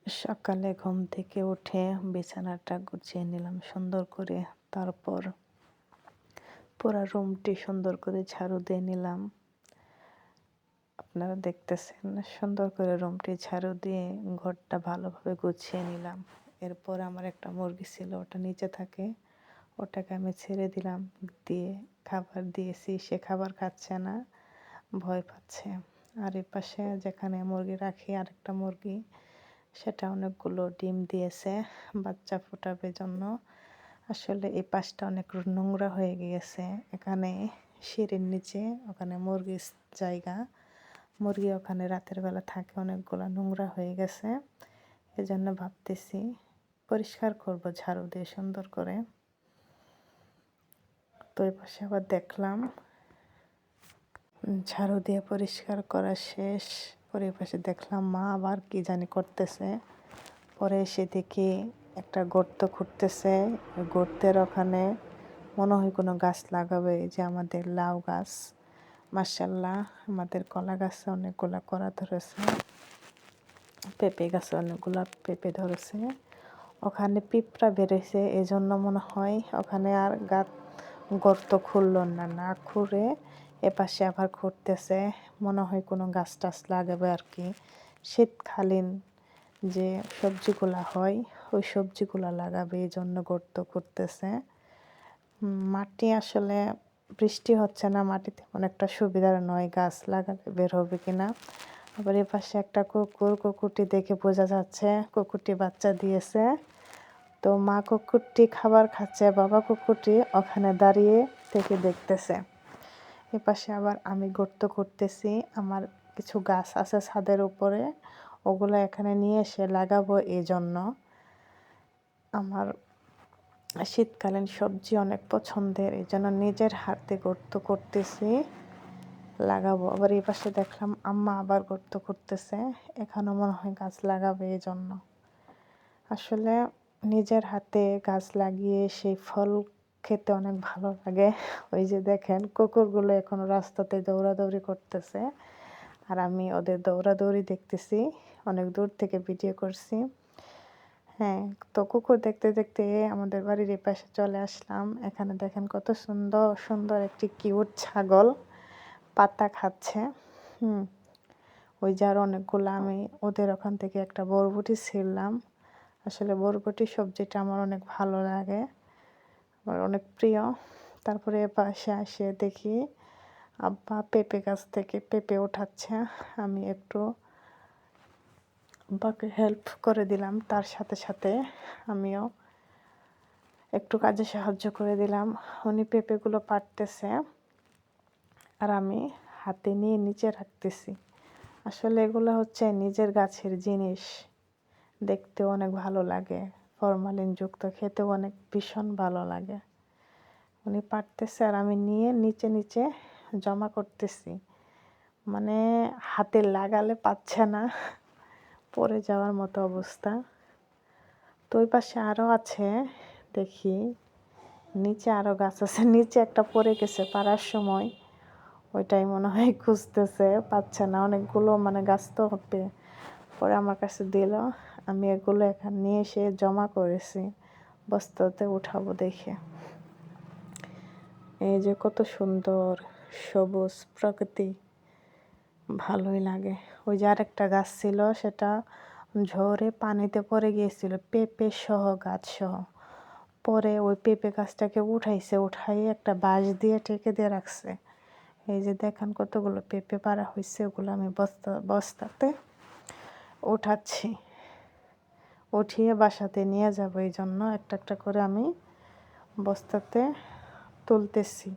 সকালে ঘুম থেকে উঠে বিছানাটা গুছিয়ে নিলাম সুন্দর করে। তারপর পুরা রুমটি সুন্দর করে ঝাড়ু দিয়ে নিলাম। আপনারা দেখতেছেন সুন্দর করে রুমটি ঝাড়ু দিয়ে ঘরটা ভালোভাবে গুছিয়ে নিলাম। এরপর আমার একটা মুরগি ছিল, ওটা নিচে থাকে, ওটাকে আমি ছেড়ে দিলাম, দিয়ে খাবার দিয়েছি। সে খাবার খাচ্ছে না, ভয় পাচ্ছে। আর এ পাশে যেখানে মুরগি রাখি আরেকটা মুরগি, সেটা অনেকগুলো ডিম দিয়েছে, বাচ্চা ফোটাবে জন্য। আসলে এই পাশটা অনেক নোংরা হয়ে গিয়েছে। এখানে সিঁড়ির নিচে ওখানে মুরগির জায়গা, মুরগি ওখানে রাতের বেলা থাকে, অনেকগুলো নোংরা হয়ে গেছে। এজন্য ভাবতেছি পরিষ্কার করব ঝাড়ু দিয়ে সুন্দর করে। তো এই পাশে আবার দেখলাম ঝাড়ু দিয়ে পরিষ্কার করা শেষ। পরে পাশে দেখলাম মা আবার কি জানি করতেছে। পরে এসে দেখি একটা গর্ত খুঁড়তেছে। গর্তের ওখানে মনে হয় কোনো গাছ লাগাবে। এই যে আমাদের লাউ গাছ, মাশাআল্লাহ আমাদের কলা গাছে অনেকগুলা কলা ধরেছে, পেঁপে গাছে অনেকগুলা পেঁপে ধরেছে। ওখানে পিঁপড়া বেরোছে, এজন্য মনে হয় ওখানে আর গর্ত খুঁড়ল না, না খুঁড়ে এপাশে আবার খুঁড়তেছে। মনে হয় কোনো গাছ টাছ লাগাবে আর কি। শীতকালীন যে সবজিগুলা হয় ওই সবজিগুলা লাগাবে, এই জন্য গর্ত খুঁড়তেছে। মাটি আসলে বৃষ্টি হচ্ছে না, মাটিতে অনেকটা সুবিধার নয়, গাছ লাগালে বের হবে কিনা। আবার এ পাশে একটা কুকুরটি দেখে বোঝা যাচ্ছে কুকুরটি বাচ্চা দিয়েছে। তো মা কুকুরটি খাবার খাচ্ছে, বাবা কুকুরটি ওখানে দাঁড়িয়ে থেকে দেখতেছে। এ পাশে আবার আমি গর্ত করতেছি। আমার কিছু গাছ আছে ছাদের উপরে, ওগুলো এখানে নিয়ে এসে লাগাবো। এই জন্য আমার শীতকালীন সবজি অনেক পছন্দের, এই জন্য নিজের হাতে গর্ত করতেছি, লাগাবো। আবার এই পাশে দেখলাম আম্মা আবার গর্ত করতেছে, এখানেও মনে হয় গাছ লাগাবে। এই জন্য আসলে নিজের হাতে গাছ লাগিয়ে সেই ফল খেতে অনেক ভালো লাগে। ওই যে দেখেন কুকুরগুলো এখন রাস্তাতে দৌড়াদৌড়ি করতেছে, আর আমি ওদের দৌড়াদৌড়ি দেখতেছি, অনেক দূর থেকে ভিডিও করছি। হ্যাঁ, তো কুকুর দেখতে দেখতে আমাদের বাড়ির এই পাশে চলে আসলাম। এখানে দেখেন কত সুন্দর সুন্দর একটি কিউট ছাগল পাতা খাচ্ছে। ওই যে আর অনেকগুলো আমি ওদের ওখান থেকে একটা বরবটি ছিঁড়লাম। আসলে বরবটি সবজিটা আমার অনেক ভালো লাগে, আমার অনেক প্রিয়। তারপরে পাশে আসে দেখি আব্বা পেঁপে গাছ থেকে পেঁপে ওঠাচ্ছে। আমি একটু আব্বাকে হেল্প করে দিলাম, তার সাথে সাথে আমিও একটু কাজে সাহায্য করে দিলাম। উনি পেঁপেগুলো পাড়তেছে আর আমি হাতে নিয়ে নিচে রাখতেছি। আসলে এগুলো হচ্ছে নিজের গাছের জিনিস, দেখতেও অনেক ভালো লাগে, ফরমালিন যুক্ত, খেতেও অনেক ভীষণ ভালো লাগে। উনি পাড়তেছে আর আমি নিয়ে নিচে নিচে জমা করতেছি, মানে হাতে লাগালে পাচ্ছে না, পড়ে যাওয়ার মতো অবস্থা। তো ওই পাশে আরও আছে, দেখি নিচে আরও গাছ আছে। নিচে একটা পড়ে গেছে পাড়ার সময়, ওইটাই মনে হয় খুঁজতেছে, পাচ্ছে না। অনেকগুলো মানে গাছ তো হবে, পরে আমার কাছে দিল, আমি এগুলো এখানে নিয়ে এসে জমা করেছি, বস্তাতে উঠাবো দেখে। এই যে কত সুন্দর সবুজ প্রকৃতি, ভালোই লাগে। ওই যে আরেকটা গাছ ছিল, সেটা ঝড়ে পানিতে পড়ে গিয়েছিল, পেঁপে সহ গাছ সহ। পরে ওই পেঁপে গাছটাকে উঠাই একটা বাঁশ দিয়ে টেকে দিয়ে রাখছে। এই যে দেখেন কতগুলো পেঁপে পাড়া হয়েছে, ওগুলো আমি বস্তাতে উঠাচ্ছি, উঠিয়ে বাসাতে নিয়ে যাব। এই জন্য একটা একটা করে আমি বস্তাতে তুলতেছি।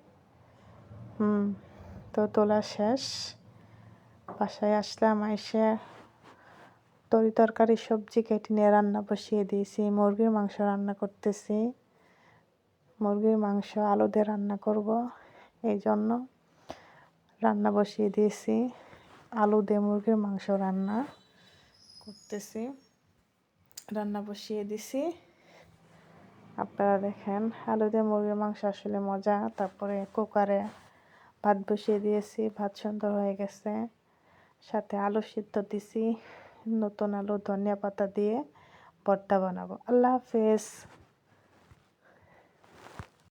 তো তোলা শেষ, বাসায় আসলাম, এসে তরকারি সবজি কেটে নিয়ে রান্না বসিয়ে দিয়েছি। মুরগির মাংস রান্না করতেছি, মুরগির মাংস আলু দিয়ে রান্না করব, এই জন্য রান্না বসিয়ে দিয়েছি। আলু দিয়ে মুরগির মাংস রান্না করতেছি, রান্না বসিয়ে দিছি। আপনারা দেখেন আলু দিয়ে মুরগির মাংস আসলে মজা। তারপরে কুকারে ভাত বসিয়ে দিয়েছি, ভাত সুন্দর হয়ে গেছে, সাথে আলু সিদ্ধ দিছি, নতুন আলু ধনিয়া পাতা দিয়ে ভর্তা বানাবো। আল্লাহ হাফেজ।